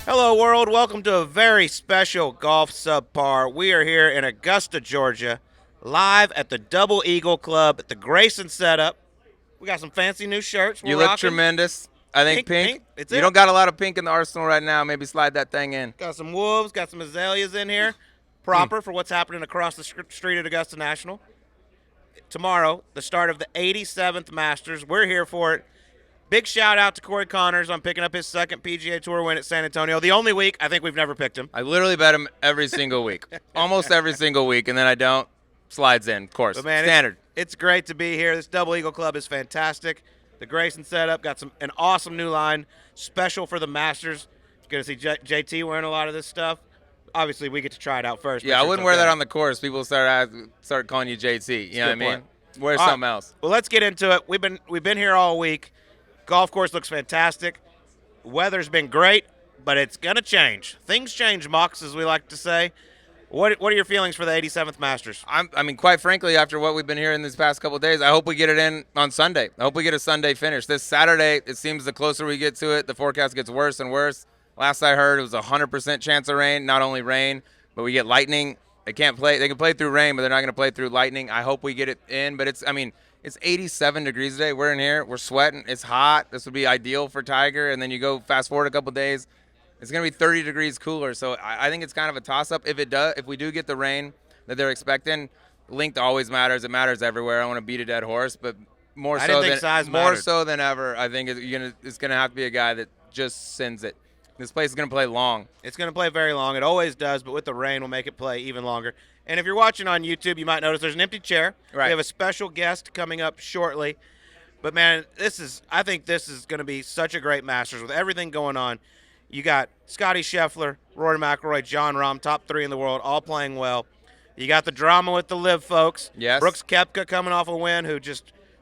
Hello, world. Welcome to a very special Golf Subpar. We are here in Augusta, Georgia, live at the Double Eagle Club at the Grayson setup. We got some fancy new shirts. You We're look rocking. tremendous. I think pink. It's You it. don't got a lot of pink in the arsenal right now. Maybe slide that thing in. Got some wolves. Got some azaleas in here. Proper for what's happening across the street at Augusta National. Tomorrow, the start of the 87th Masters. We're here for it. Big shout out to Corey Connors on picking up his second PGA Tour win at San Antonio. The only week I think we've never picked him. I literally bet him every single week, almost every single week, and then I don't. Slides in, of course. But man, Standard. It's great to be here. This Double Eagle Club is fantastic. The Grayson setup got an awesome new line, special for the Masters. You're gonna see JT wearing a lot of this stuff. Obviously, we get to try it out first. Yeah, I wouldn't wear that on the course. People start calling you JT. You know what I mean? Point. Wear All something right. else. Well, let's get into it. We've been here all week. Golf course looks fantastic. Weather's been great, but it's gonna change. Things change, Mox, as we like to say. What are your feelings for the 87th Masters? I mean, quite frankly, after what we've been hearing these past couple of days, I hope we get it in on Sunday. I hope we get a Sunday finish. This Saturday, it seems the closer we get to it, the forecast gets worse and worse. Last I heard, it was a 100% chance of rain. Not only rain, but we get lightning. They can't play. They can play through rain, but they're not going to play through lightning. I hope we get it in, but it's 87 degrees today. We're in here. We're sweating. It's hot. This would be ideal for Tiger. And then you go fast forward a couple days, it's going to be 30 degrees cooler. So I think it's kind of a toss-up. If we do get the rain that they're expecting, length always matters. It matters everywhere. I don't want to beat a dead horse, but more so than ever, I think it's going to have to be a guy that just sends it. This place is going to play long. It's going to play very long. It always does, but with the rain, we'll make it play even longer. And if you're watching on YouTube, you might notice there's an empty chair. Right. We have a special guest coming up shortly. But, man, I think this is going to be such a great Masters with everything going on. You got Scotty Scheffler, Rory McIlroy, Jon Rahm, top three in the world, all playing well. You got the drama with the live folks. Yes. Brooks Koepka coming off a win,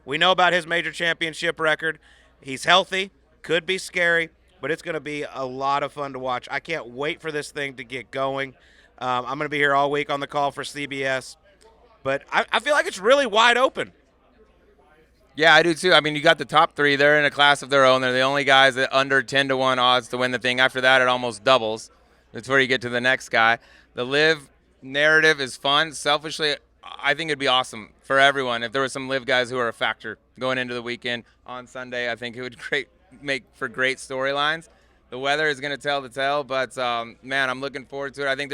we know about his major championship record. He's healthy, could be scary, but it's going to be a lot of fun to watch. I can't wait for this thing to get going. I'm going to be here all week on the call for CBS. But I feel like it's really wide open. Yeah, I do too. I mean, you got the top three. They're in a class of their own. They're the only guys that under 10-1 odds to win the thing. After that, it almost doubles. That's where you get to the next guy. The live narrative is fun. Selfishly, I think it'd be awesome for everyone if there were some live guys who are a factor going into the weekend on Sunday. I think it would make for great storylines. The weather is going to tell the tale, but man, I'm looking forward to it. I think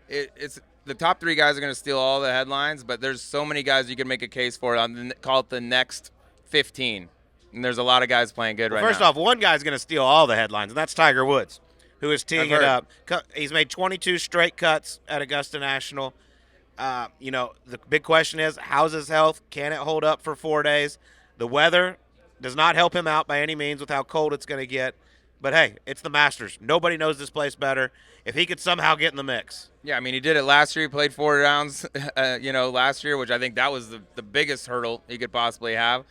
it's the top three guys are going to steal all the headlines, but there's so many guys you can make a case for call it the next 15. And there's a lot of guys playing good right now. First off, one guy's going to steal all the headlines, and that's Tiger Woods, who is teeing it up. He's made 22 straight cuts at Augusta National. The big question is, how's his health? Can it hold up for 4 days? The weather does not help him out by any means with how cold it's going to get. But, hey, it's the Masters. Nobody knows this place better. If he could somehow get in the mix. Yeah, I mean, he did it last year. He played 4 rounds, last year, which I think that was the biggest hurdle he could possibly have.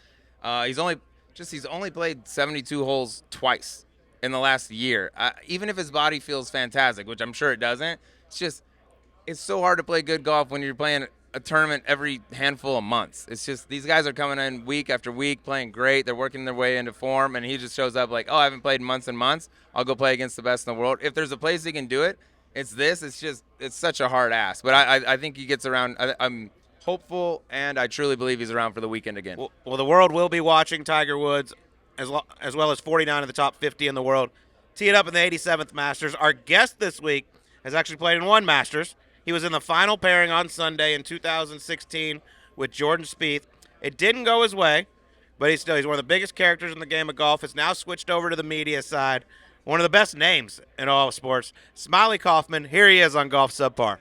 He's only played 72 holes twice in the last year. Even if his body feels fantastic, which I'm sure it doesn't, it's so hard to play good golf when you're playing a tournament every handful of months. It's just these guys are coming in week after week, playing great. They're working their way into form, and he just shows up like, oh, I haven't played in months and months. I'll go play against the best in the world. If there's a place he can do it, it's this. It's such a hard ask. But I think he gets around. I'm hopeful, and I truly believe he's around for the weekend again. Well, the world will be watching Tiger Woods as well as 49 of the top 50 in the world. Tee it up in the 87th Masters. Our guest this week has actually played in one Masters. He was in the final pairing on Sunday in 2016 with Jordan Spieth. It didn't go his way, but he's one of the biggest characters in the game of golf. It's now switched over to the media side. One of the best names in all of sports. Smylie Kaufman, here he is on Golf Subpar.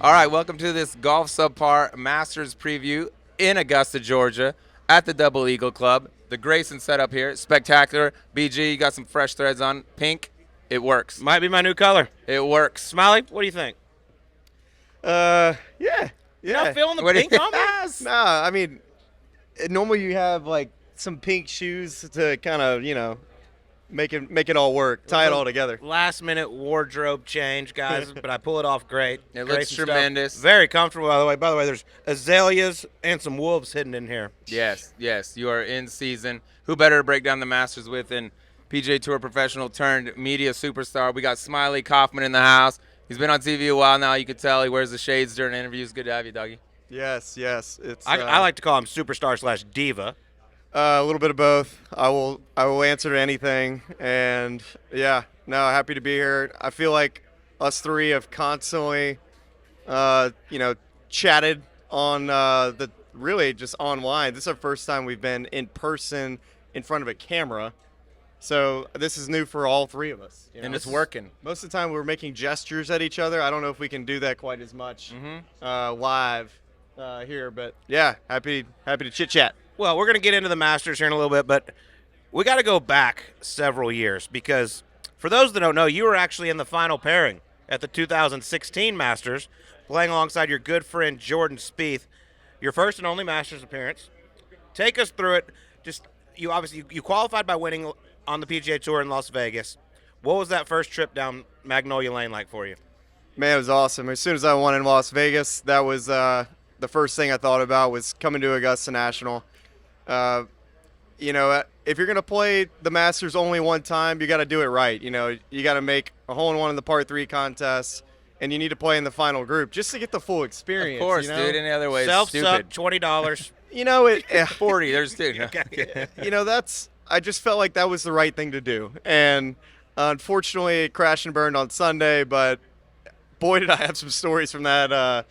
All right, welcome to this Golf Subpar Masters preview in Augusta, Georgia, at the Double Eagle Club. The Grayson setup here, spectacular. BG, you got some fresh threads on. Pink, it works. Might be my new color. It works. Smylie, what do you think? Yeah. You're not feeling the pink on me? Nah, I mean, normally you have like some pink shoes to kind of, make it all work, tie it all together. Last minute wardrobe change, guys, but I pull it off great. It Great looks stuff. tremendous. Very comfortable, by the way. By the way, there's azaleas and some wolves hidden in here. Yes, you are in season. Who better to break down the Masters with than PGA Tour professional turned media superstar. We got Smylie Kaufman in the house. He's been on TV a while now. You could tell he wears the shades during interviews. Good to have you, Dougie. Yes. It's I like to call him superstar / diva. a little bit of both. I will answer to anything, and yeah, no, happy to be here. I feel like us three have constantly, chatted on really just online. This is our first time we've been in person in front of a camera, so this is new for all three of us. And it's working. Most of the time we're making gestures at each other. I don't know if we can do that quite as much live here, but yeah, happy to chit chat. Well, we're going to get into the Masters here in a little bit, but we got to go back several years because for those that don't know, you were actually in the final pairing at the 2016 Masters, playing alongside your good friend Jordan Spieth, your first and only Masters appearance. Take us through it. Just you qualified by winning on the PGA Tour in Las Vegas. What was that first trip down Magnolia Lane like for you? Man, it was awesome. As soon as I won in Las Vegas, that was the first thing I thought about was coming to Augusta National. If you're going to play the Masters only one time, you got to do it right. You got to make a hole-in-one in the par 3 contest, and you need to play in the final group just to get the full experience. Of course, dude. Any other way is Self-suck, stupid. $20. 40. There's two. I just felt like that was the right thing to do. And unfortunately, it crashed and burned on Sunday, but boy, did I have some stories from that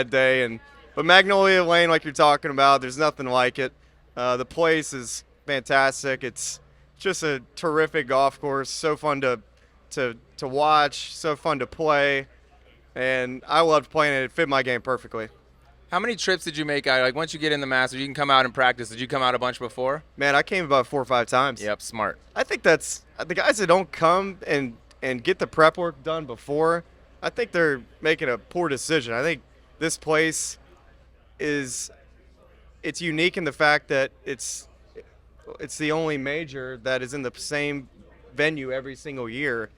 day. But Magnolia Lane, like you're talking about, there's nothing like it. The place is fantastic. It's just a terrific golf course. So fun to watch. So fun to play, and I loved playing it. It fit my game perfectly. How many trips did you make out? Like once you get in the Masters, you can come out and practice. Did you come out a bunch before? Man, I came about 4 or 5 times. Yep, smart. I think that's the guys that don't come and get the prep work done before. I think they're making a poor decision. I think this place it's unique in the fact that it's the only major that is in the same venue every single year,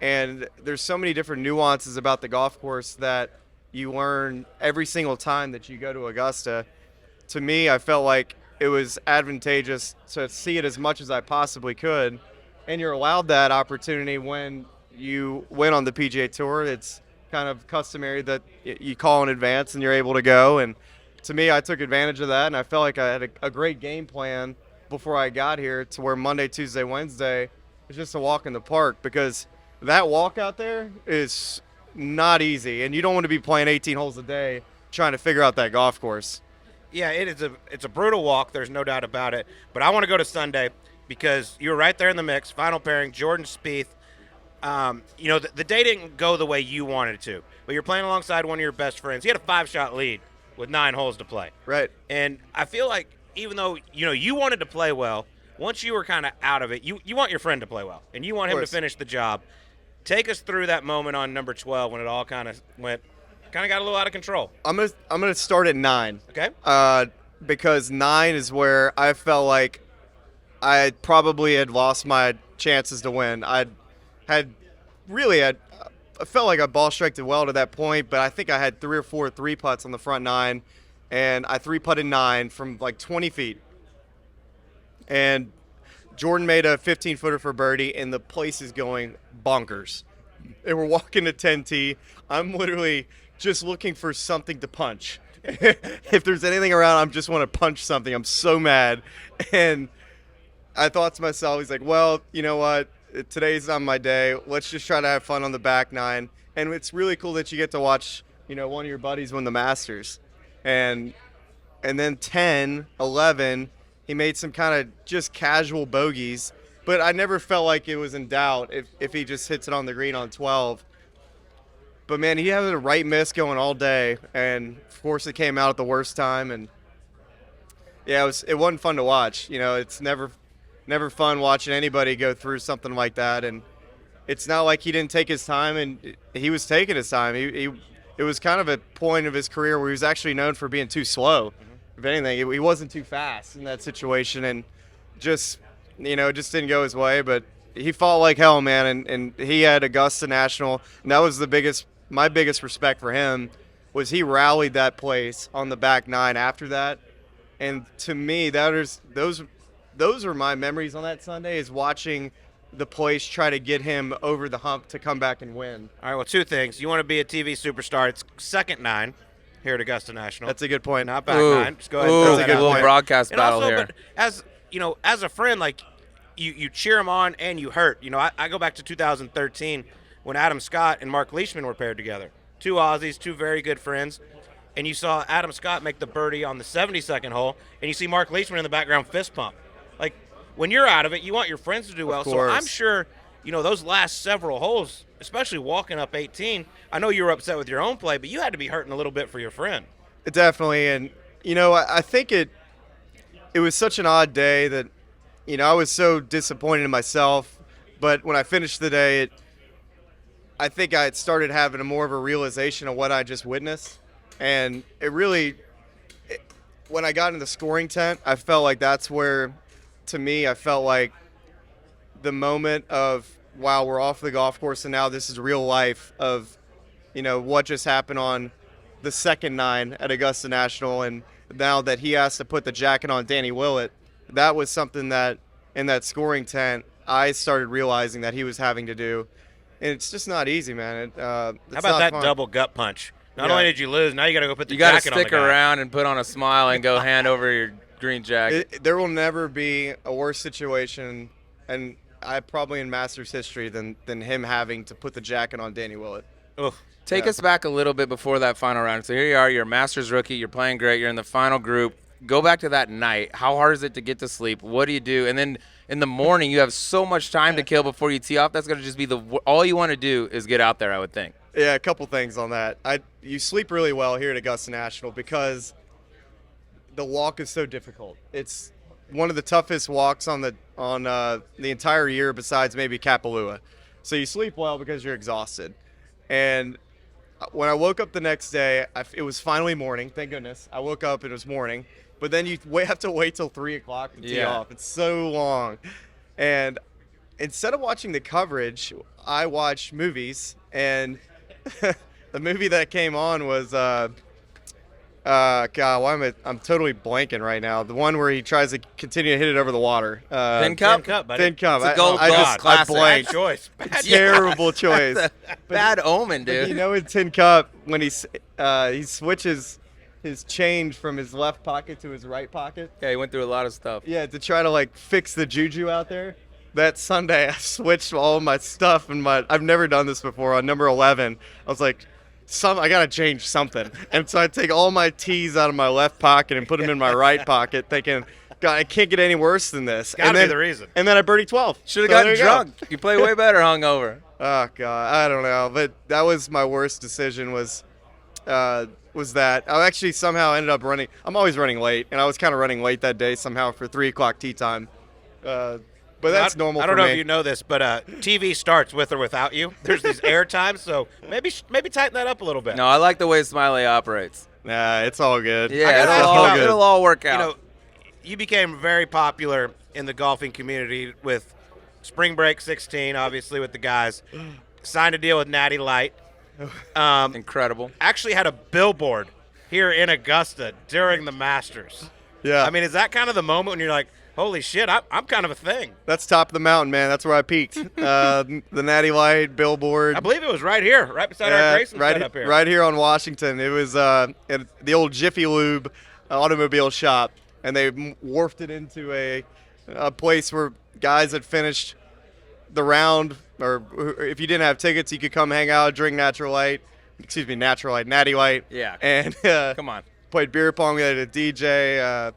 and there's so many different nuances about the golf course that you learn every single time that you go to Augusta. To me, I felt like it was advantageous to see it as much as I possibly could, and you're allowed that opportunity when you win on the PGA Tour. It's kind of customary that you call in advance and you're able to go, and to me, I took advantage of that, and I felt like I had a great game plan before I got here to where Monday, Tuesday, Wednesday is just a walk in the park, because that walk out there is not easy, and you don't want to be playing 18 holes a day trying to figure out that golf course. Yeah, it's a brutal walk. There's no doubt about it. But I want to go to Sunday because you were right there in the mix. Final pairing, Jordan Spieth. The day didn't go the way you wanted it to, but you're playing alongside one of your best friends. He had a 5-shot lead with 9 holes to play. Right. And I feel like even though you wanted to play well, once you were kind of out of it, you want your friend to play well, and you want him to finish the job. Take us through that moment on number 12 when it all kind of got a little out of control. I'm gonna start at 9. Okay. Because 9 is where I felt like I probably had lost my chances to win. I felt like I ball striked it well to that point, but I think I had 3 or 4 3-putts on the front 9, and I 3-putted 9 from like 20 feet. And Jordan made a 15-footer for birdie, and the place is going bonkers. And we're walking to 10T. I'm literally just looking for something to punch. If there's anything around, I just want to punch something. I'm so mad. And I thought to myself, he's like, well, you know what? Today's not my day. Let's just try to have fun on the back 9. And it's really cool that you get to watch, one of your buddies win the Masters. And then 10, 11, he made some kind of just casual bogeys, but I never felt like it was in doubt if he just hits it on the green on 12. But, man, he had a right miss going all day, and, of course, it came out at the worst time. And, yeah, it wasn't fun to watch. It's never fun watching anybody go through something like that. And it's not like he didn't take his time, and he was taking his time. It was kind of a point of his career where he was actually known for being too slow. Mm-hmm. If anything, he wasn't too fast in that situation, and just didn't go his way. But he fought like hell, man, and he had Augusta National, and that was my biggest respect for him was he rallied that place on the back 9 after that. And to me, those are my memories on that Sunday, is watching the place, try to get him over the hump to come back and win. All right, well, two things. You want to be a TV superstar. It's second 9 here at Augusta National. That's a good point. Not back Ooh. 9. Just go ahead and Ooh, throw that's that a out good little there. broadcast And battle also, here. But as a friend, like you cheer him on and you hurt. I go back to 2013 when Adam Scott and Mark Leishman were paired together. Two Aussies, two very good friends. And you saw Adam Scott make the birdie on the 72nd hole, and you see Mark Leishman in the background fist pump. Like, when you're out of it, you want your friends to do well. So I'm sure, those last several holes, especially walking up 18, I know you were upset with your own play, but you had to be hurting a little bit for your friend. Definitely. And, I think it was such an odd day that, I was so disappointed in myself. But when I finished the day, I think I had started having more of a realization of what I just witnessed. And when I got in the scoring tent, I felt like that's where, to me, I felt like the moment of, wow, we're off the golf course and now this is real life of, what just happened on the second 9 at Augusta National. And now that he has to put the jacket on Danny Willett, that was something that in that scoring tent, I started realizing that he was having to do. And it's just not easy, man. How about that double gut punch? Not only did you lose, now you got to go put the jacket on the guy. You got to stick around and put on a smile and go hand over your green jacket. There will never be a worse situation, and probably in Masters history, than him having to put the jacket on Danny Willett. Take us back a little bit before that final round. So here you are, you're a Masters rookie, you're playing great, you're in the final group. Go back to that night. How hard is it to get to sleep? What do you do? And then in the morning, you have so much time to kill before you tee off. That's going to just be all you want to do is get out there, I would think. Yeah, a couple things on that. You sleep really well here at Augusta National because the walk is so difficult. It's one of the toughest walks on the entire year besides maybe Kapalua. So you sleep well because you're exhausted. And when I woke up the next day, it was finally morning. Thank goodness. I woke up and it was morning. But then you have to wait till 3 o'clock to tee off. It's so long. And instead of watching the coverage, I watched movies. And the movie that came on was, God, I'm totally blanking right now. The one where he tries to continue to hit it over the water. Thin Cup? Thin Cup, buddy. Thin Cup. It's a gold classic. I blanked. Bad choice. Terrible choice. Bad omen, dude. In Tin Cup, when he switches his change from his left pocket to his right pocket. Yeah, he went through a lot of stuff. Yeah, to try to fix the juju out there. That Sunday, I switched all of my stuff, and I've never done this before. On number 11, I was like, I gotta change something, and so I take all my tees out of my left pocket and put them in my right pocket, thinking, God, it can't get any worse than this. Gotta be the reason. And then I birdied 12. Should have gotten drunk. You play way better hungover. Oh God, I don't know, but that was my worst decision. Was that I actually somehow ended up running. I'm always running late, and I was kind of running late that day somehow for 3 o'clock tee time. But that's normal for me. I don't know if you know this, but TV starts with or without you. There's these air times, so maybe tighten that up a little bit. No, I like the way Smylie operates. Nah, it's all good. Yeah, it'll all work out. You became very popular in the golfing community with Spring Break 16, obviously with the guys. Signed a deal with Natty Light. Incredible. Actually had a billboard here in Augusta during the Masters. Yeah. I mean, is that kind of the moment when you're like, holy shit, I'm kind of a thing? That's top of the mountain, man. That's where I peaked. The Natty Light billboard. I believe it was right here, right beside our Grayson setup here. Right here on Washington. It was at the old Jiffy Lube automobile shop, and they wharfed it into a place where guys had finished the round, or if you didn't have tickets, you could come hang out, drink Natty Light. Yeah. And come on. Played beer pong. We had a DJ.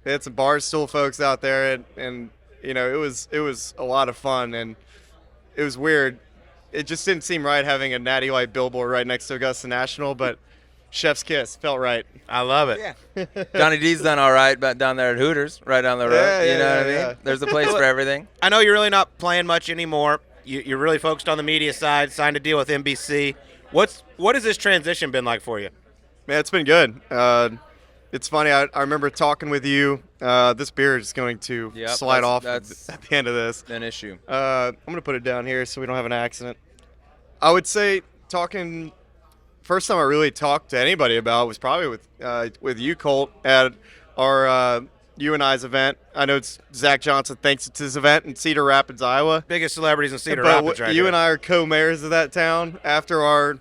They had some Barstool folks out there, and it was a lot of fun, and it was weird. It just didn't seem right having a Natty Light billboard right next to Augusta National, but chef's kiss felt right. I love it. Yeah. Johnny D's done all right down there at Hooters, right down the road. You know what I mean? Yeah. There's a place for everything. I know you're really not playing much anymore. You're really focused on the media side, signed a deal with NBC. What has this transition been like for you? Man, it's been good. It's funny. I remember talking with you. This beer is going to slide off at the end of this. An issue. I'm going to put it down here so we don't have an accident. I would say first time I really talked to anybody about was probably with you, Colt, at our you and I's event. I know it's Zach Johnson thinks it's his event in Cedar Rapids, Iowa. Biggest celebrities in Cedar But Rapids right you here. and I are co-mayors of that town after our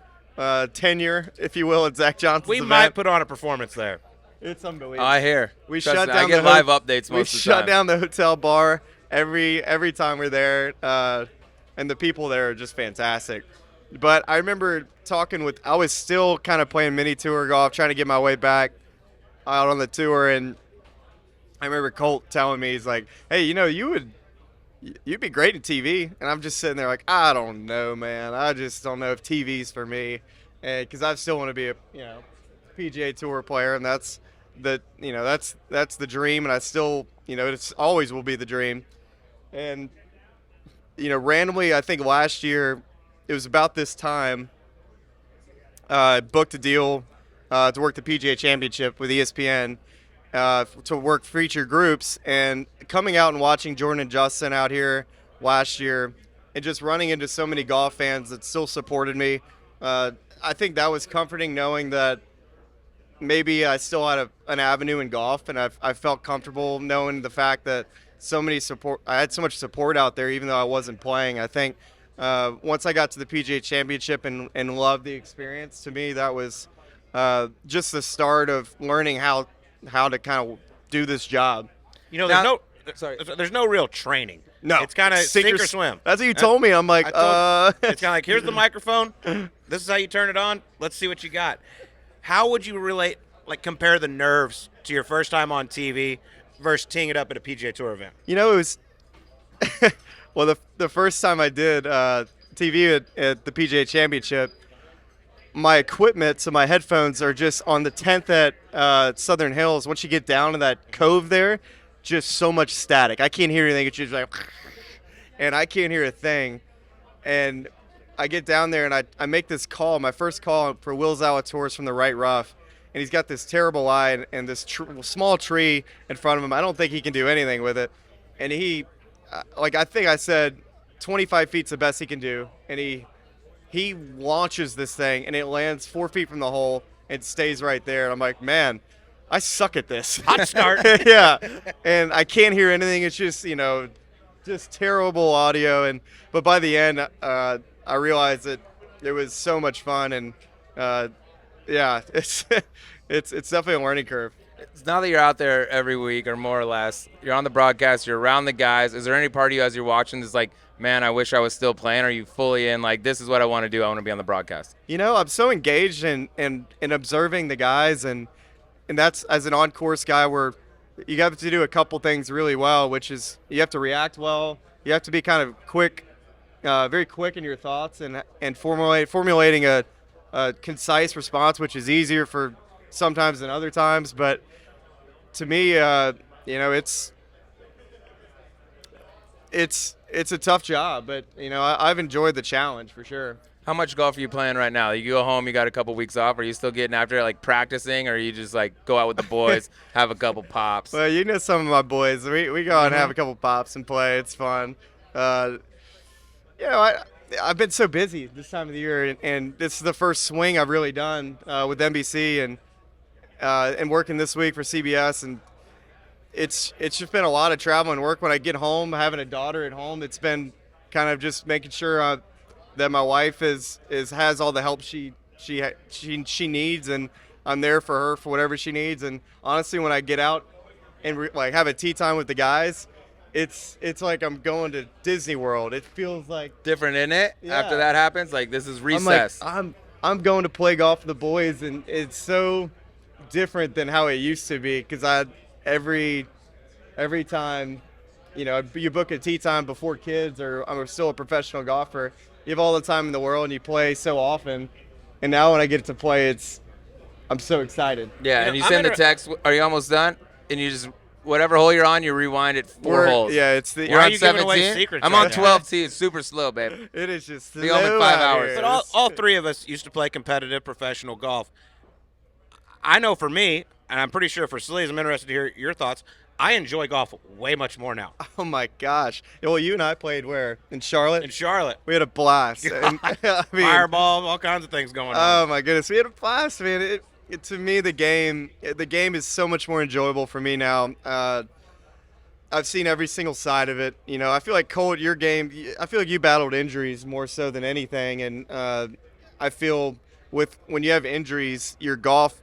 tenure, if you will, at Zach Johnson's We event. might put on a performance there. It's unbelievable. I hear. We Trust shut me, down I get the live updates most we of the shut time. down the hotel bar every time we're there, and the people there are just fantastic. But I remember I was still kind of playing mini tour golf, trying to get my way back out on the tour, and I remember Colt telling me, he's like, "Hey, you'd be great in TV," and I'm just sitting there like, I don't know, man. I just don't know if TV's for me, because I still want to be a PGA Tour player, and that's the dream, and I still it's always will be the dream. And randomly, I think last year it was about this time, I booked a deal to work the PGA Championship with ESPN. To work feature groups, and coming out and watching Jordan and Justin out here last year and just running into so many golf fans that still supported me, I think that was comforting, knowing that maybe I still had an avenue in golf, and I felt comfortable knowing the fact that I had so much support out there even though I wasn't playing. I think once I got to the PGA Championship and loved the experience, to me that was just the start of learning how to kind of do this job. There's no real training. No, It's kind of sink or swim. That's what you told me. I'm like, It's kind of like, here's the microphone. This is how you turn it on. Let's see what you got. How would you compare the nerves to your first time on TV versus teeing it up at a PGA Tour event? It was well, the first time I did TV at the PGA Championship, my equipment, so my headphones are just on the 10th at Southern Hills. Once you get down to that cove there, just so much static. I can't hear anything. It's just like, and I can't hear a thing. And I get down there and I make this call, my first call for Will Zalatoris from the right rough. And he's got this terrible lie and this small tree in front of him. I don't think he can do anything with it. And I think I said 25 feet's the best he can do. And he launches this thing, and it lands 4 feet from the hole and stays right there. I'm like, man, I suck at this. Hot start. Yeah, and I can't hear anything. It's just, just terrible audio. But by the end, I realized that it was so much fun, and yeah, it's definitely a learning curve. Now that you're out there every week, or more or less, you're on the broadcast, you're around the guys. Is there any part of you as you're watching that's like, man, I wish I was still playing? Are you fully in, like, this is what I want to do, I want to be on the broadcast? I'm so engaged in observing the guys, and that's, as an on-course guy, where you have to do a couple things really well, which is you have to react well, you have to be kind of quick, very quick in your thoughts, and formulating a concise response, which is easier for sometimes than other times. But to me, it's a tough job, but I've enjoyed the challenge for sure. How much golf are you playing right now? You go home, you got a couple weeks off. Are you still getting after it, like practicing, or you just like go out with the boys, have a couple pops? Well, some of my boys, we go out and have a couple pops and play. It's fun. I've been so busy this time of the year, and this is the first swing I've really done with NBC and working this week for CBS, and it's just been a lot of travel and work. When I get home, having a daughter at home, it's been kind of just making sure that my wife has all the help she needs, and I'm there for her for whatever she needs. And honestly, when I get out and have a tea time with the guys, it's like I'm going to Disney World. It feels like different, isn't it? Yeah. After that happens, like this is recess. I'm going to play golf with the boys, and it's so different than how it used to be, because every time you book a tee time before kids, or I'm still a professional golfer, you have all the time in the world and you play so often, and now when I get to play, I'm so excited. Yeah, and you send the text, are you almost done? And you just, whatever hole you're on, you rewind it 4 holes. Yeah, you're Why on are you giving 17? away secrets I'm right on now? 12 T. It's super slow, babe. It is just The only 5 hours. But all three of us used to play competitive professional golf. I know for me, and I'm pretty sure for Sleaze, I'm interested to hear your thoughts, I enjoy golf way much more now. Oh, my gosh. Well, you and I played where? In Charlotte? In Charlotte. We had a blast. And, Fireball, all kinds of things going on. Oh, my goodness. We had a blast, man. to me, the game is so much more enjoyable for me now. I've seen every single side of it. You know, I feel like Colt, your game, I feel like you battled injuries more so than anything, and I feel when you have injuries, your golf,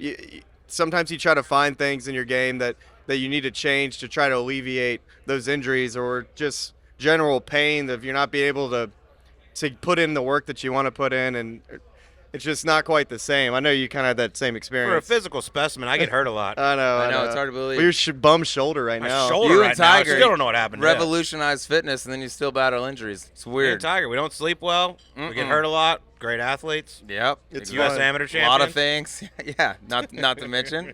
sometimes you try to find things in your game that you need to change to try to alleviate those injuries or just general pain if you're not being able to put in the work that you want to put in, and it's just not quite the same. I know you kind of had that same experience. For a physical specimen, I get hurt a lot. I know. It's hard to believe. Your bum shoulder right My now. shoulder You right and Tiger now. I still don't know what happened. revolutionized fitness, and then you still battle injuries. It's Me weird. and Tiger, we don't sleep well. We get hurt a lot. Great athletes. Yep. It's U.S. fun. amateur A champion. lot of things. Yeah. Not to mention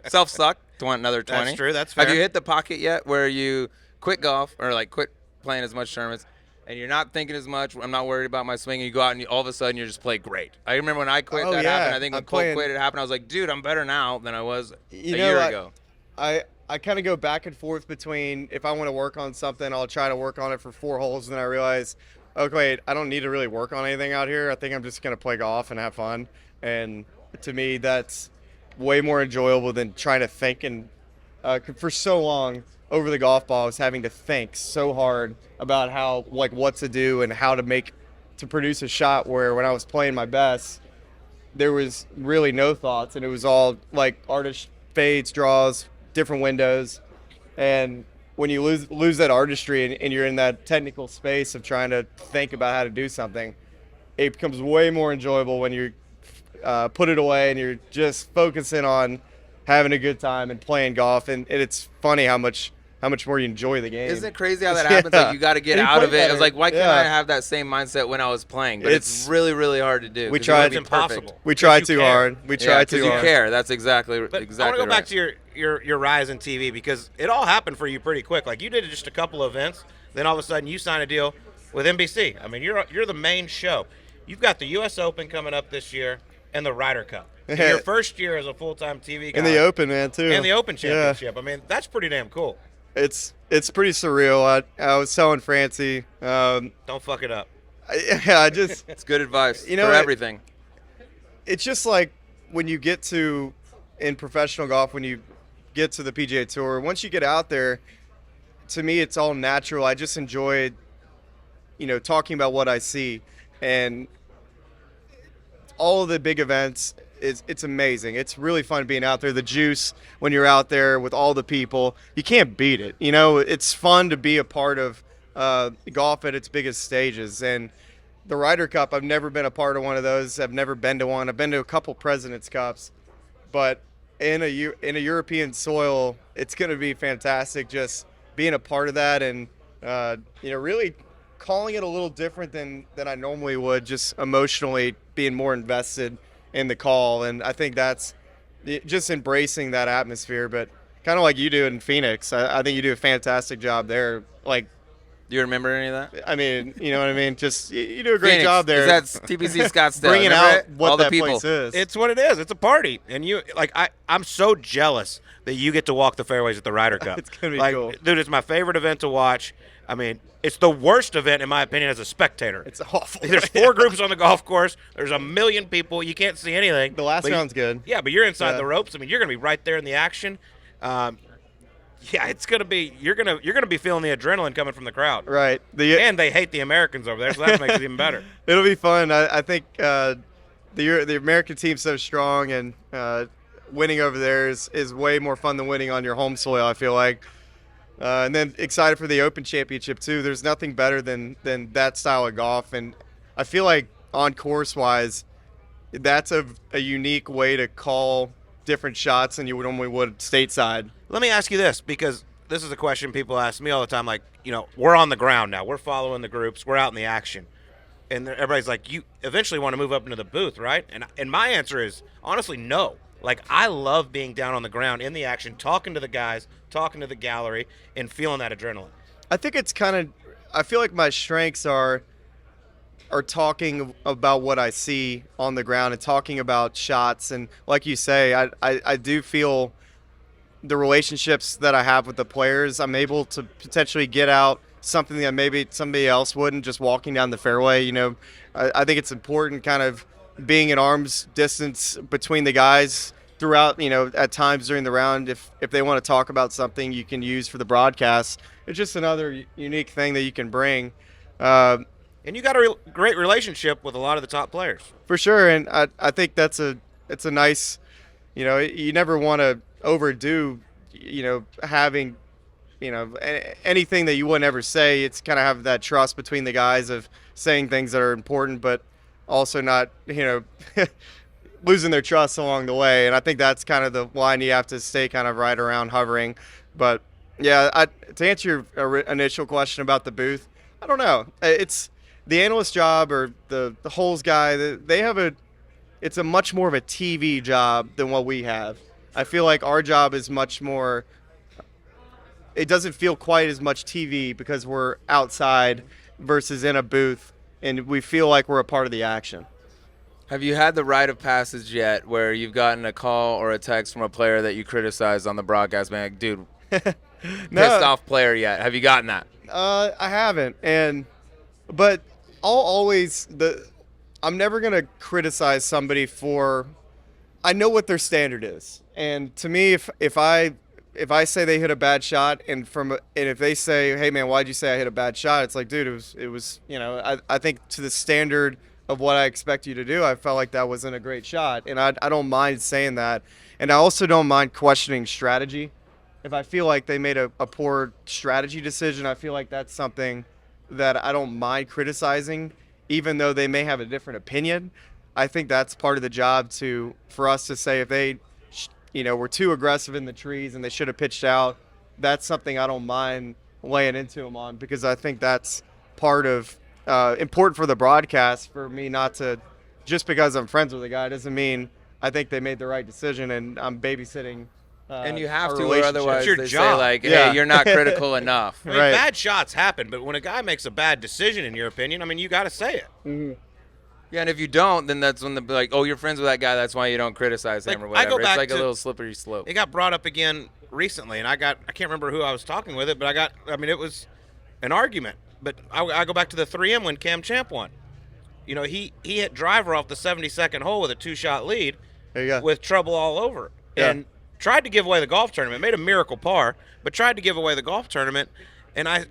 self-suck. Want another 20. That's true. That's fair. Have you hit the pocket yet where you quit golf or like quit playing as much tournaments? And you're not thinking as much. I'm not worried about my swing. And you go out and all of a sudden you just play great. I remember when I quit, that happened. I think when Colt quit, it happened. I was like, dude, I'm better now than I was a year ago. I kind of go back and forth between if I want to work on something, I'll try to work on it for 4 holes. And then I realize, okay, wait, I don't need to really work on anything out here. I think I'm just going to play golf and have fun. And to me, that's way more enjoyable than trying to think. And for so long over the golf ball, I was having to think so hard about what to do and how to produce a shot, where when I was playing my best, there was really no thoughts, and it was all like artist fades, draws, different windows. And when you lose that artistry and you're in that technical space of trying to think about how to do something, it becomes way more enjoyable when you put it away and you're just focusing on having a good time and playing golf. And it's funny how much more you enjoy the game. Isn't it crazy how that happens? Like you got to get out of it. I was like, why can't I have that same mindset when I was playing? But it's really, really hard to do. We tried. It's impossible. We tried too hard. We tried too hard. You care. That's exactly But exactly I want to go right. back to your rise in TV, because it all happened for you pretty quick. Like, you did just a couple of events, then all of a sudden you sign a deal with NBC. I mean, you're the main show. You've got the U.S. Open coming up this year and the Ryder Cup. Your first year as a full-time TV guy. And the Open, man, too. And the Open Championship. I mean, that's pretty damn cool. It's pretty surreal. I was telling Francie. Don't fuck it up. It's good advice for everything. It's just like when you get to, in professional golf, when you get to the PGA Tour, once you get out there, to me it's all natural. I just enjoy, talking about what I see, and all of the big events. It's amazing. It's really fun being out there. The juice when you're out there with all the people, you can't beat it. It's fun to be a part of golf at its biggest stages. And the Ryder Cup, I've never been a part of one of those. I've never been to one. I've been to a couple President's Cups, but in a European soil, it's going to be fantastic just being a part of that, and really calling it a little different than I normally would, just emotionally being more invested in the call. And I think that's just embracing that atmosphere, but kind of like you do in Phoenix. I think you do a fantastic job there. Like, do you remember any of that? I mean, you know what I mean? Just you do a great Phoenix, job there. That's TPC Scottsdale. Bringing out what all that the people. place is. It's what it is. It's a party. And I'm so jealous that you get to walk the fairways at the Ryder Cup. It's going to be cool. Dude, it's my favorite event to watch. I mean, it's the worst event, in my opinion, as a spectator. It's awful. There's 4 groups on the golf course. There's 1 million people. You can't see anything. The last round's good. Yeah, but you're inside the ropes. I mean, you're going to be right there in the action. It's going to be you're going to be feeling the adrenaline coming from the crowd. Right. And they hate the Americans over there, so that makes it even better. It'll be fun. I think the American team's so strong, and winning over there is way more fun than winning on your home soil, I feel like. And then excited for the Open Championship too. There's nothing better than that style of golf, and I feel like on course wise, that's a unique way to call different shots than you normally would stateside. Let me ask you this, because this is a question people ask me all the time. Like, we're on the ground now. We're following the groups. We're out in the action. And everybody's like, you eventually want to move up into the booth, right? And my answer is, honestly, no. Like, I love being down on the ground in the action, talking to the guys, talking to the gallery, and feeling that adrenaline. I think it's I feel like my strengths are talking about what I see on the ground and talking about shots. And like you say, I do feel the relationships that I have with the players, I'm able to potentially get out something that maybe somebody else wouldn't, just walking down the fairway. I think it's important kind of being at arm's distance between the guys throughout, at times during the round, if they want to talk about something you can use for the broadcast. It's just another unique thing that you can bring. And you got a great relationship with a lot of the top players. For sure, and I think it's a nice, you never want to overdo, having, anything that you wouldn't ever say. It's kind of have that trust between the guys of saying things that are important, but also not, losing their trust along the way. And I think that's kind of the line you have to stay kind of right around hovering. But yeah, to answer your initial question about the booth, I don't know. It's the analyst job or the holes guy. It's a much more of a TV job than what we have. I feel like our job is much more. It doesn't feel quite as much TV because we're outside versus in a booth, and we feel like we're a part of the action. Have you had the rite of passage yet where you've gotten a call or a text from a player that you criticized on the broadcast, being like, dude, pissed off player yet? Have you gotten that? I haven't, but I'm never gonna criticize somebody for. I know what their standard is, and to me, if I say they hit a bad shot, and if they say, hey man, why'd you say I hit a bad shot? It's like, dude, it was I think to the standard of what I expect you to do, I felt like that wasn't a great shot, and I don't mind saying that, and I also don't mind questioning strategy. If I feel like they made a poor strategy decision, I feel like that's something that I don't mind criticizing, even though they may have a different opinion. I think that's part of the job for us to say if they, were too aggressive in the trees and they should have pitched out. That's something I don't mind laying into them on, because I think that's part of important for the broadcast, for me not to, just because I'm friends with a guy doesn't mean I think they made the right decision and I'm babysitting. And you have to, or otherwise your they job. say, like, hey, you're not critical enough. I mean, bad shots happen, but when a guy makes a bad decision, in your opinion, I mean, you got to say it. Mm-hmm. Yeah, and if you don't, then that's when they'll be like, oh, you're friends with that guy, that's why you don't criticize him or whatever. It's like a little slippery slope. It got brought up again recently, and I can't remember who I was talking with it, but it was an argument. But I go back to the 3M when Cam Champ won. He hit driver off the 72nd hole with a 2-shot lead with trouble all over. Yeah. And tried to give away the golf tournament, made a miracle par, but tried to give away the golf tournament. And I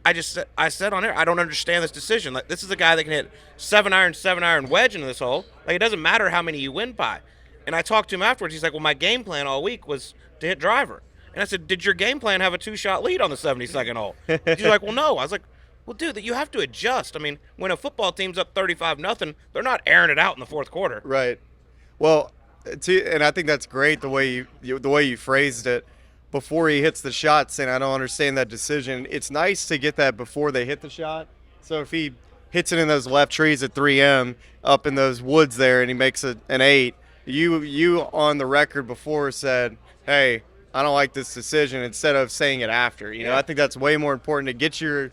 said on air, I don't understand this decision. Like, this is a guy that can hit 7-iron wedge into this hole. Like, it doesn't matter how many you win by. And I talked to him afterwards. He's like, well, my game plan all week was to hit driver. And I said, did your game plan have a 2-shot lead on the 72nd hole? He's like, well, no. I was like, well, dude, you have to adjust. I mean, when a football team's up 35-0, they're not airing it out in the fourth quarter. Right. Well, and I think that's great the way you phrased it. Before he hits the shot, saying I don't understand that decision. It's nice to get that before they hit the shot. So if he hits it in those left trees at 3M up in those woods there and he makes an 8, you on the record before said, hey, I don't like this decision, instead of saying it after. I think that's way more important to get your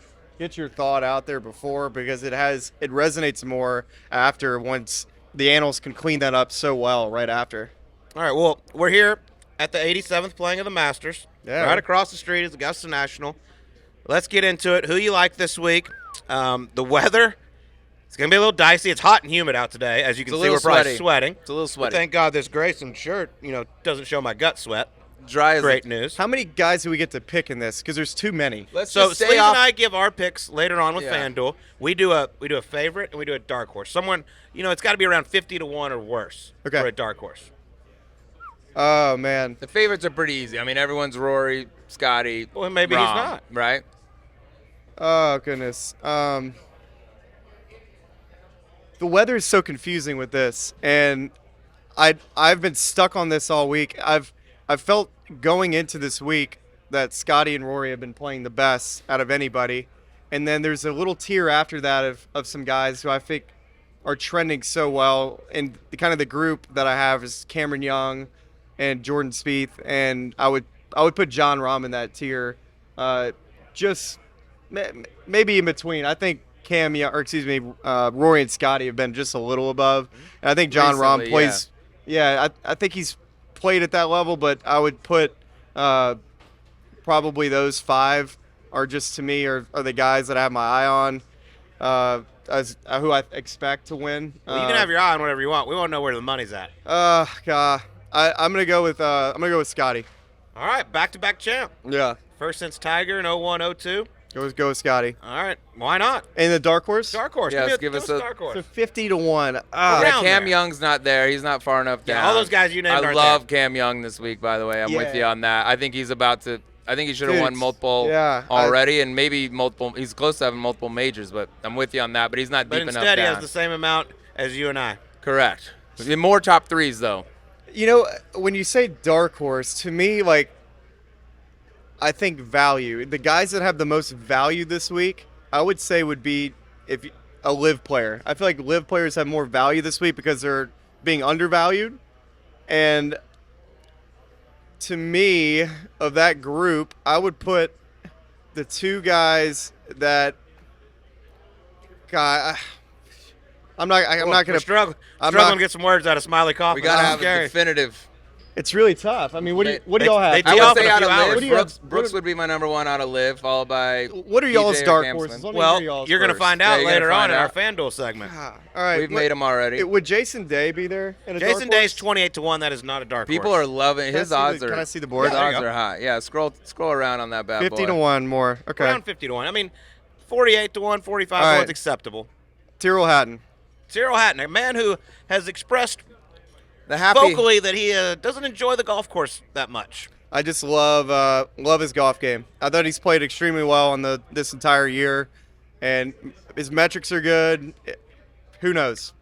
thought out there before, because it resonates more after, once the analysts can clean that up so well right after. All right, well, we're here at the 87th playing of the Masters. Yeah. Right across the street is Augusta National. Let's get into it. Who you like this week? The weather, it's going to be a little dicey. It's hot and humid out today. As you can see, we're probably sweating. It's a little sweaty. But thank God this Grayson shirt, doesn't show my gut sweat. Dry as Great news. How many guys do we get to pick in this? Because there's too many. So Sleeve and I give our picks later on with FanDuel. We do a favorite and we do a dark horse. Someone, it's got to be around 50-1 or worse for a dark horse. Oh, man. The favorites are pretty easy. I mean, everyone's Rory, Scotty. Well, maybe Rahm, he's not. Right? Oh, goodness. The weather is so confusing with this, and I've been stuck on this all week. I've felt going into this week that Scotty and Rory have been playing the best out of anybody, and then there's a little tier after that of some guys who I think are trending so well, and the group that I have is Cameron Young and Jordan Spieth, and I would put John Rahm in that tier, just maybe in between. I think Rory and Scotty have been just a little above, and I think John Rahm plays. Yeah, I think he's played at that level, but I would put probably those 5 are just, to me, are the guys that I have my eye on, who I expect to win. Well, you can have your eye on whatever you want. We want to know where the money's at. God. I'm gonna go with Scotty. All right, back-to-back champ. Yeah. First since Tiger in 01, 02. Go with Scotty. All right, why not? And the dark horse. Dark horse. Yes, give us a dark horse. So 50-1. Around Yeah, Cam there. Young's not there. He's not far enough down. Yeah, all those guys you named I aren't love there. Cam Young this week, by the way. I'm with Yeah. you on that. I think he's about to. I think he should have Dude, won multiple yeah, already, and maybe multiple. He's close to having multiple majors, but I'm with you on that. But he's not But deep enough instead, he down. has the same amount as you and I. Correct. More top threes though. You know, when you say dark horse, to me, like, I think value. The guys that have the most value this week, I would say, would be a live player. I feel like live players have more value this week because they're being undervalued. And to me, of that group, I would put the two guys that. God, I'm not We're gonna struggling I'm to not- get some words out of Smylie Kaufman. We gotta That's have a scary. definitive. It's really tough. I mean, what do They- y'all have? they I tee off would in say a out few of hours. live. What do you have- Brooks would be my number one out of live, followed by. What are y'all's DJ or dark Cam horses? Smith. Let me Well, hear y'all's you're going to first. find Yeah, out you're gonna later on find in our out. FanDuel segment. All right, We've made him already. Would Jason Day be there? In a Jason dark Day's horse? 28-1. That is not a dark People horse. are loving Can I his see the- odds. can Are I see the board? His Yeah, there odds you go. are high. Yeah, scroll around on that bad 50-1 more. Okay. Around 50-1. I mean, 48-1, 45-1 All is right. acceptable. Tyrrell Hatton. Cyril Hatton, a man who has expressed The happy. vocally that he doesn't enjoy the golf course that much. I just love his golf game. I thought he's played extremely well on this entire year, and his metrics are good. Who knows?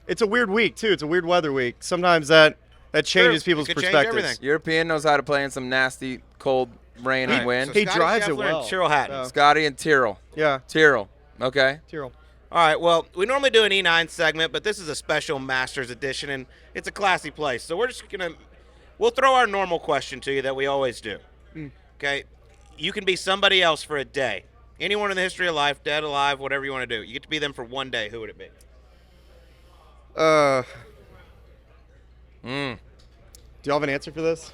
It's a weird week too. It's a weird weather week. Sometimes that changes Sure, people's it could change perspectives. everything. European knows how to play in some nasty cold rain and wind. He Scotty drives it Scheffler well. and Cyril Hatton. So, Scotty and Tyrrell. yeah, Tyrrell. Okay. Tyrrell. All right, well, we normally do an E9 segment, but this is a special Masters edition, and it's a classy place. So we're just going to – we'll throw our normal question to you that we always do. Okay? You can be somebody else for a day. Anyone in the history of life, dead, alive, whatever you want to do. You get to be them for one day. Who would it be? Do y'all have an answer for this?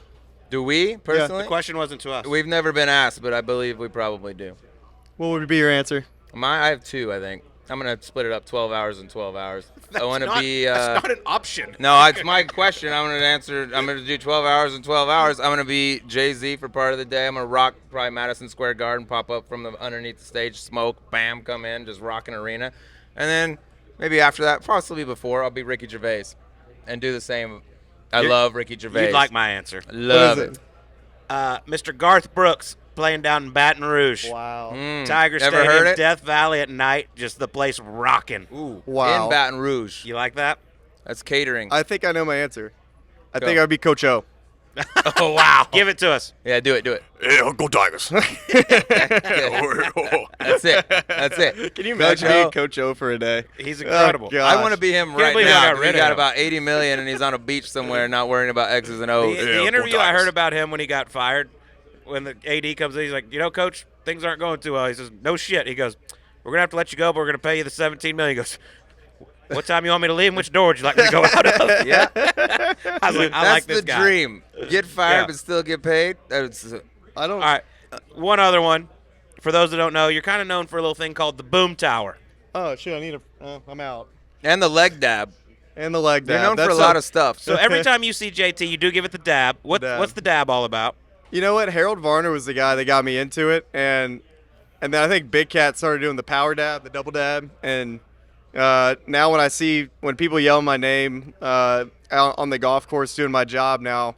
Do we personally? The question wasn't to us. We've never been asked, but I believe we probably do. What would be your answer? I have two, I think. I'm gonna split it up 12 hours and 12 hours. I want to Not- be. that's not an option. No, it's my question. I'm gonna answer. I'm gonna do 12 hours and 12 hours. I'm gonna be Jay-Z for part of the day. I'm gonna rock probably Madison Square Garden, pop up from the underneath the stage, smoke, bam, come in, just rock an arena, and then maybe after that, possibly before, I'll be Ricky Gervais, and do the same. I love Ricky Gervais. You'd like my answer. Love What is it. Mr. Garth Brooks playing down in Baton Rouge. Wow. Tiger Ever Stadium, heard it? Death Valley at night, just the place rocking. Ooh. Wow. In Baton Rouge. You like that? That's catering. I think I know my answer. I Go. think I'd be Coach O. Oh, wow. Give it to us. Yeah, do it. Yeah, go Tigers. That's it. That's it. Can you Coach imagine being O. Coach O for a day? He's incredible. Oh, gosh. I want to be him Can't right believe they now. got 'Cause rid He of got him. about 80 million, and he's on a beach somewhere, not worrying about X's and The, O's. the interview I heard about him when he got fired, when the AD comes in, he's like, Coach, things aren't going too well. He says, no shit. He goes, we're going to have to let you go, but we're going to pay you the $17 million. He goes, what time you want me to leave and which door would you like me to go out of? Yeah, I was like, I that's like this the guy. dream. Get fired Yeah. but still get paid. That's I don't. All right. One other one. For those that don't know, you're kind of known for a little thing called the boom tower. Oh shit! I need a. I'm out. and the leg dab. And the leg They're dab. known for a lot of stuff. So every time you see JT, you do give it the dab. Dab. What's the dab all about? You know what? Harold Varner was the guy that got me into it, and then I think Big Cat started doing the power dab, the double dab, and now when people yell my name out on the golf course doing my job now,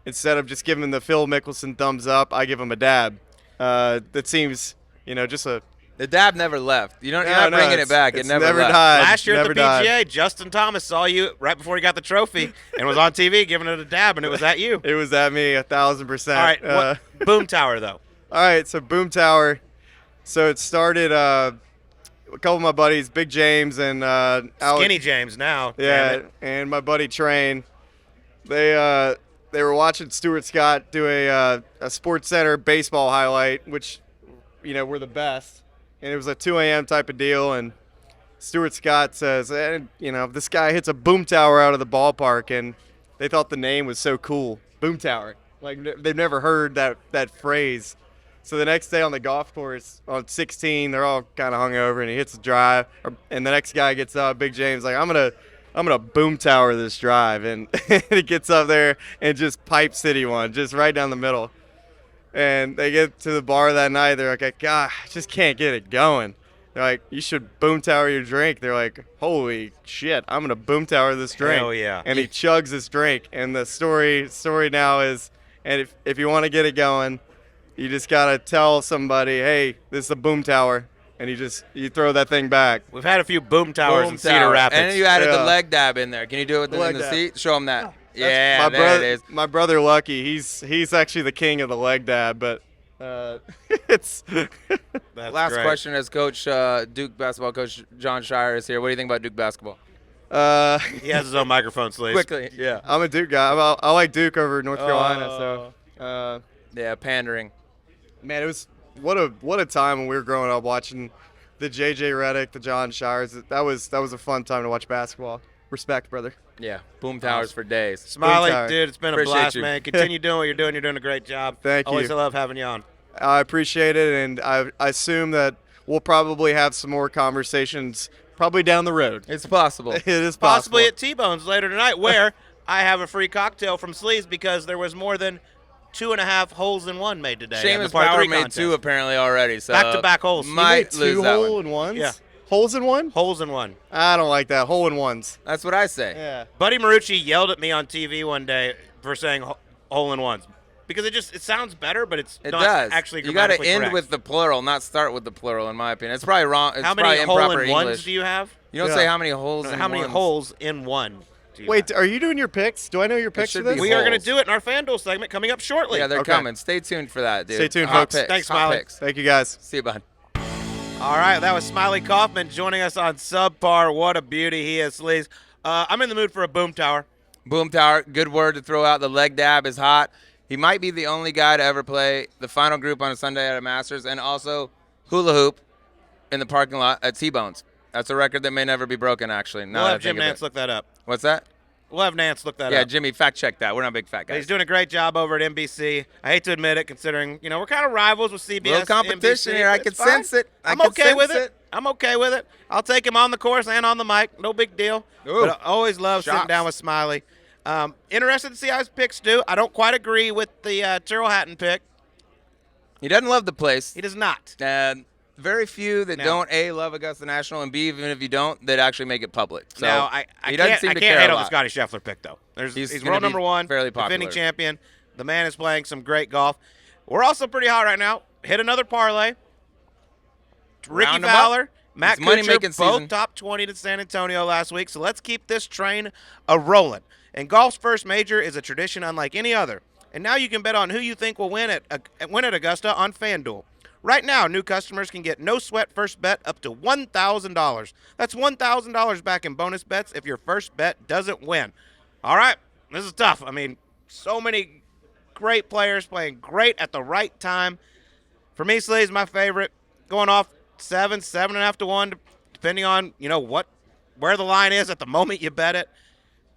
instead of just giving the Phil Mickelson thumbs up, I give him a dab. That seems, just a. The dab never left. You're No, not no, bringing it it's- back. It it's never never left. died. Last year at the never died. PGA, Justin Thomas saw you right before he got the trophy and was on TV giving it a dab, and it was at you. It was at me 1,000%. All right. What, boom tower, though. All right, so Boom Tower. So it started a couple of my buddies, Big James and Alex. Skinny James now. Damn Yeah, it. and my buddy Train. They were watching Stuart Scott do a Sports Center baseball highlight, which we're the best, and it was a 2 a.m. type of deal. And Stuart Scott says, this guy hits a boom tower out of the ballpark, and they thought the name was so cool, Boom Tower. Like they've never heard that phrase. So the next day on the golf course on 16, they're all kind of hungover, and he hits a drive, and the next guy gets up, Big James, like, I'm gonna I'm gonna boom tower this drive, and it gets up there and just pipe city one, just right down the middle. And they get to the bar that night. They're like, God, I just can't get it going. They're like, you should boom tower your drink. They're like, holy shit, I'm gonna boom tower this drink. Hell yeah. And he chugs his drink. And the story now is, and if you want to get it going, you just gotta tell somebody, hey, this is a boom tower. And you throw that thing back. We've had a few boom towers Boom in Cedar tower. Rapids. And you added the Yeah. leg dab in there. Can you do it in Leg the dab. seat? Show him that. Yeah, my there brother, it is. My brother Lucky, he's actually the king of the leg dab, but it's That's Last great. question as Coach Duke basketball coach John Shire is here. What do you think about Duke basketball? He has his own microphone sleeves. Quickly. Yeah. I'm a Duke guy. I like Duke over North Carolina. So Yeah, pandering. man, it was what a time when we were growing up watching the JJ Redick, the John Shires. That was a fun time to watch basketball. Respect, brother. Yeah. Boom towers for days. Smylie, tower. dude, it's been a Appreciate blast, you. man. Continue doing what you're doing. You're doing a great job. Thank Always you. love having you on. I appreciate it, and I assume that we'll probably have some more conversations probably down the road. It's possible. It is possible. Possibly at T-Bone's later tonight, where I have a free cocktail from Sleeves because there was more than 2.5 holes in one made today. in the Seamus par Power 3 made contest. 2 apparently already. So Back-to-back holes. You Might Two lose that hole one. in ones? Yeah. Holes in one? Holes in one. I don't like that. Hole in ones. That's what I say. Yeah. Buddy Marucci yelled at me on TV one day for saying hole in ones because it sounds better, but it's It not does. actually You got to grammatically end correct. with the plural, not start with the plural, in my opinion. It's probably wrong. It's How probably many hole improper in ones English. do you have? You don't Yeah. say how many holes in How many ones. holes in one? Do you Wait, have? are you doing your picks? Do I know your picks should for this? be We are going to holes. do it in our FanDuel segment coming up shortly. Yeah, they're Okay. coming. Stay tuned for that, dude. Stay tuned, Hot folks. picks. Thanks, Hot Smylie. picks. Thank you, guys. See you, bud. All right, that was Smylie Kaufman joining us on Subpar. What a beauty he is, Sleeves. I'm in the mood for a boom tower. Boom tower, good word to throw out. The leg dab is hot. He might be the only guy to ever play the final group on a Sunday at a Masters, and also hula hoop in the parking lot at T-Bone's. That's a record that may never be broken, actually. Now We'll that have I Jim think of Nance it. look that up. What's that? We'll have Nance look that Yeah, up. Jimmy, fact check that. We're not big fat But he's guys. doing a great job over at NBC. I hate to admit it, considering we're kind of rivals with CBS. Little competition NBC, here. I but can it's fine. sense it. I'm okay with it. I'm okay with it. I'll take him on the course and on the mic. No big deal. Ooh. But I always love sitting Shots. down with Smylie. Interested to see how his picks do. I don't quite agree with the Tyrrell Hatton pick. He doesn't love the place. He does not. And very few that No. don't A, love Augusta National, and B, even if you don't, that actually make it public. So Now, I he doesn't can't, seem I to can't care hate a on the lot. Scotty Scheffler pick, though. He's He's gonna world be number one, fairly defending popular. champion. The man is playing some great golf. We're also pretty hot right now. Hit another parlay. Ricky Round 'em Fowler, up. Matt It's money-making Kuchar, both season. top 20 to San Antonio last week. So let's keep this train a-rolling. And golf's first major is a tradition unlike any other. And now you can bet on who you think will win at Augusta on FanDuel. Right now, new customers can get no sweat first bet up to $1,000. That's $1,000 back in bonus bets if your first bet doesn't win. All right, this is tough. I mean, so many great players playing great at the right time. For me, Slay's my favorite. Going off 7.5 to 1, depending on where the line is at the moment you bet it.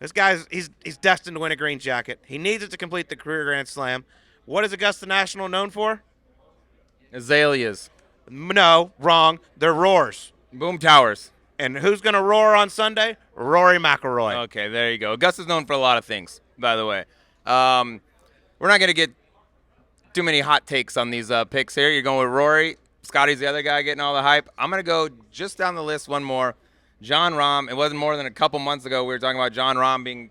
This guy's he's destined to win a green jacket. He needs it to complete the career Grand Slam. What is Augusta National known for? Azaleas. No, wrong. They're roars. Boom towers. And who's going to roar on Sunday? Rory McIlroy. Okay, there you go. Augusta's known for a lot of things, by the way. We're not going to get too many hot takes on these picks here. You're going with Rory. Scotty's the other guy getting all the hype. I'm going to go just down the list one more. John Rahm. It wasn't more than a couple months ago we were talking about John Rahm being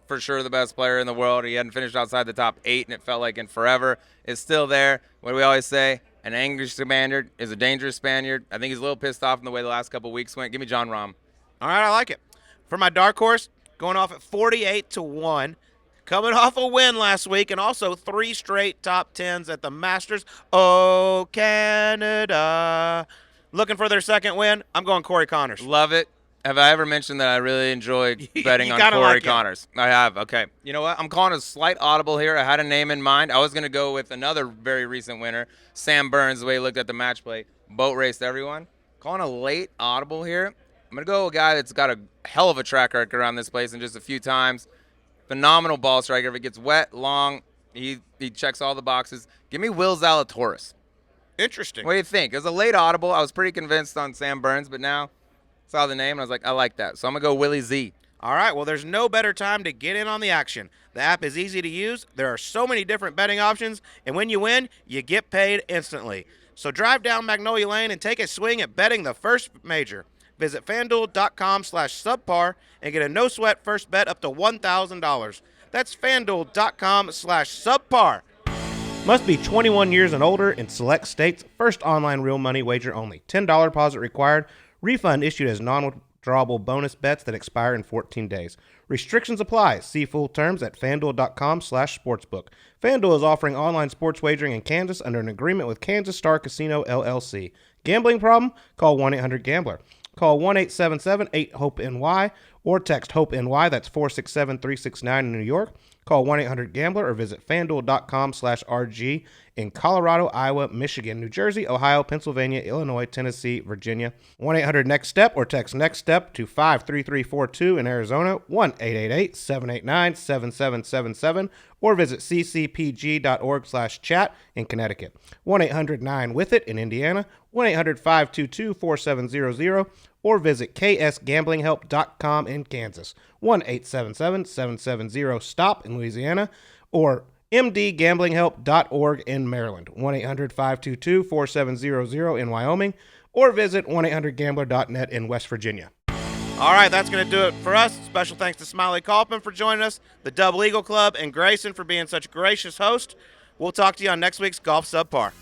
for sure the best player in the world. He hadn't finished outside the top 8, and it felt like in forever. It's still there. What do we always say? An angry Spaniard is a dangerous Spaniard. I think he's a little pissed off in the way the last couple weeks went. Give me John Rahm. All right, I like it. For my dark horse, going off at 48 to 1. Coming off a win last week and also 3 straight top 10s at the Masters. Oh, Canada. Looking for their second win. I'm going Corey Connors. Love it. Have I ever mentioned that I really enjoy betting You on gotta Corey like him. Connors? I have. Okay. You know what? I'm calling a slight audible here. I had a name in mind. I was going to go with another very recent winner, Sam Burns, the way he looked at the match play. Boat raced everyone. Calling a late audible here. I'm going to go with a guy that's got a hell of a track record around this place in just a few times. Phenomenal ball striker. If it gets wet, long, he checks all the boxes. Give me Will Zalatoris. Interesting. What do you think? It was a late audible. I was pretty convinced on Sam Burns, but now saw the name and I was like, I like that. So I'm going to go Willie Z. All right, well, there's no better time to get in on the action. The app is easy to use. There are so many different betting options, and when you win, you get paid instantly. So drive down Magnolia Lane and take a swing at betting the first major. Visit FanDuel.com/subpar and get a no-sweat first bet up to $1,000. That's FanDuel.com/subpar. Must be 21 years and older in select states. First online real money wager only. $10 deposit required. Refund issued as non-withdrawable bonus bets that expire in 14 days. Restrictions apply. See full terms at FanDuel.com/sportsbook. FanDuel is offering online sports wagering in Kansas under an agreement with Kansas Star Casino, LLC. Gambling problem? Call 1-800-GAMBLER. Call 1-877-8-HOPE-NY or text HOPE-NY, that's 467-369 in New York. Call 1-800-GAMBLER or visit FanDuel.com/RG in Colorado, Iowa, Michigan, New Jersey, Ohio, Pennsylvania, Illinois, Tennessee, Virginia. 1-800-NEXT-STEP or text NEXT-STEP to 53342 in Arizona, 1-888-789-7777 or visit ccpg.org/chat in Connecticut. 1-800-9-WITH-IT in Indiana, 1-800-522-4700 or visit ksgamblinghelp.com in Kansas, 1-877-770-STOP in Louisiana, or mdgamblinghelp.org in Maryland, 1-800-522-4700 in Wyoming, or visit 1-800-GAMBLER.net in West Virginia. All right, that's going to do it for us. Special thanks to Smylie Kaufman for joining us, the Double Eagle Club, and Grayson for being such a gracious host. We'll talk to you on next week's Golf Subpar.